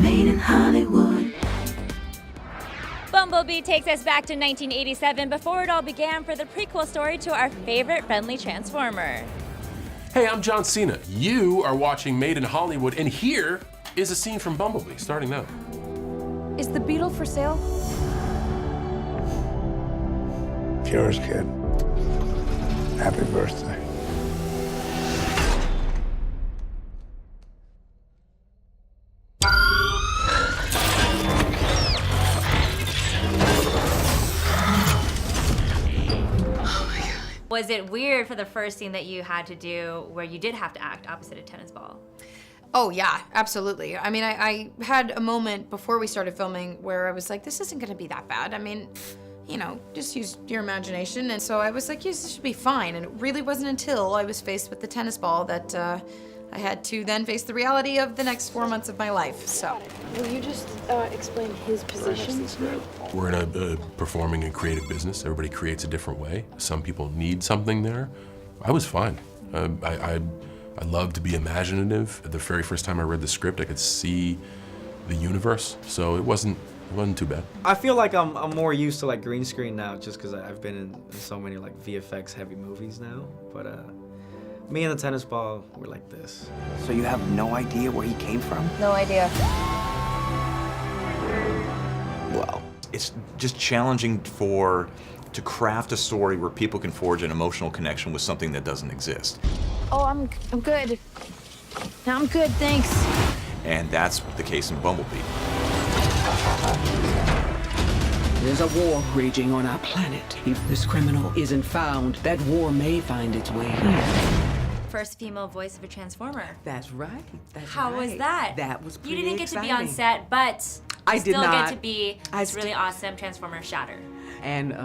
Made in Hollywood. Bumblebee takes us back to 1987 before it all began for the prequel story to our favorite friendly Transformer. Hey, I'm John Cena. You are watching Made in Hollywood, and here is a scene from Bumblebee, starting now. Is the Beetle for sale? Yours, kid. Happy birthday. Was it weird for the first scene that you had to do where you did have to act opposite a tennis ball? Oh yeah, absolutely. I mean, I had a moment before we started filming where I was like, this isn't gonna be that bad. I mean, you know, just use your imagination. And so I was like, yes, this should be fine. And it really wasn't until I was faced with the tennis ball that I had to then face the reality of the next 4 months of my life, so. Will you just explain his position? We're in a performing and creative business. Everybody creates a different way. Some people need something there. I was fine. I love to be imaginative. The very first time I read the script, I could see the universe, so it wasn't too bad. I feel like I'm more used to like green screen now, just because I've been in so many like VFX heavy movies now. But me and the tennis ball, we're like this. So you have no idea where he came from? No idea. Well, it's just challenging to craft a story where people can forge an emotional connection with something that doesn't exist. Oh, I'm good. No, I'm good, thanks. And that's the case in Bumblebee. There's a war raging on our planet. If this criminal isn't found, that war may find its way here. First female voice of a Transformer. That's right. How was that? That was pretty You didn't get exciting. to be on set, but I you did still not. get to be this really awesome Transformer Shatter. And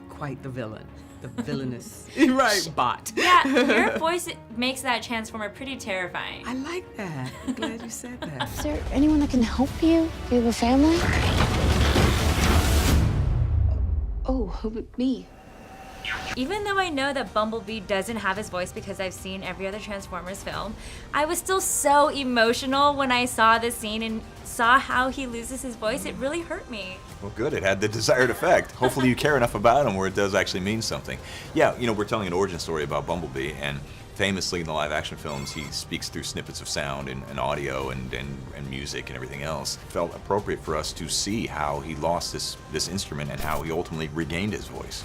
quite the villain. The villainous right bot. Yeah, your voice makes that Transformer pretty terrifying. I like that. I'm glad you said that. Is there anyone that can help you? Do you have a family? Oh, who but me? Even though I know that Bumblebee doesn't have his voice because I've seen every other Transformers film, I was still so emotional when I saw this scene and saw how he loses his voice. It really hurt me. Well, good. It had the desired effect. Hopefully you care enough about him where it does actually mean something. Yeah, you know, we're telling an origin story about Bumblebee, and famously in the live action films, he speaks through snippets of sound and audio and music and everything else. It felt appropriate for us to see how he lost this instrument and how he ultimately regained his voice.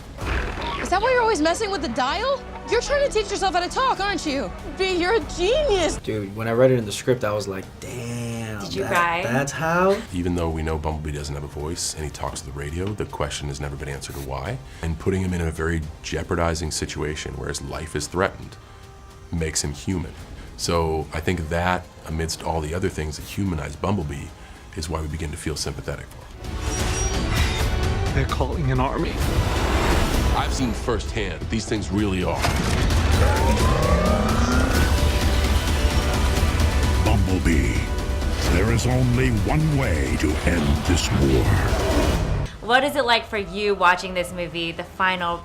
Is that why you're always messing with the dial? You're trying to teach yourself how to talk, aren't you? B, you're a genius. Dude, when I read it in the script, I was like, damn. Did you cry? That's how? Even though we know Bumblebee doesn't have a voice and he talks to the radio, the question has never been answered of why. And putting him in a very jeopardizing situation where his life is threatened makes him human. So I think that, amidst all the other things that humanize Bumblebee, is why we begin to feel sympathetic for him. They're calling an army. I've seen firsthand what these things really are. Bumblebee. There is only one way to end this war. What is it like for you watching this movie, the final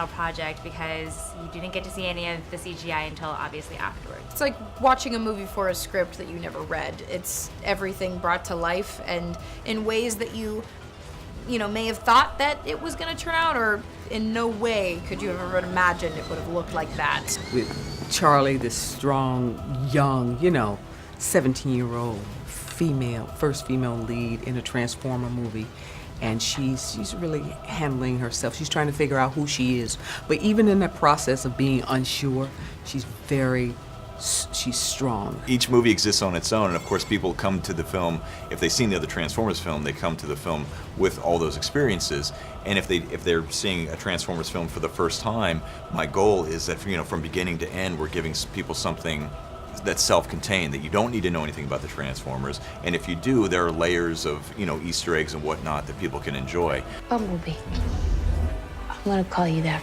project, because you didn't get to see any of the CGI until obviously afterwards? It's like watching a movie for a script that you never read. It's everything brought to life and in ways that you may have thought that it was gonna turn out, or in no way could you have ever imagined it would have looked like that. With Charlie, this strong, young, 17-year-old female, first female lead in a Transformer movie. And she's really handling herself. She's trying to figure out who she is. But even in that process of being unsure, she's strong. Each movie exists on its own, and of course people come to the film, if they've seen the other Transformers film, they come to the film with all those experiences. And if they're seeing a Transformers film for the first time, my goal is that from beginning to end, we're giving people something that's self-contained, that you don't need to know anything about the Transformers, and if you do, there are layers of Easter eggs and whatnot that people can enjoy. Bumblebee. I'm gonna call you that.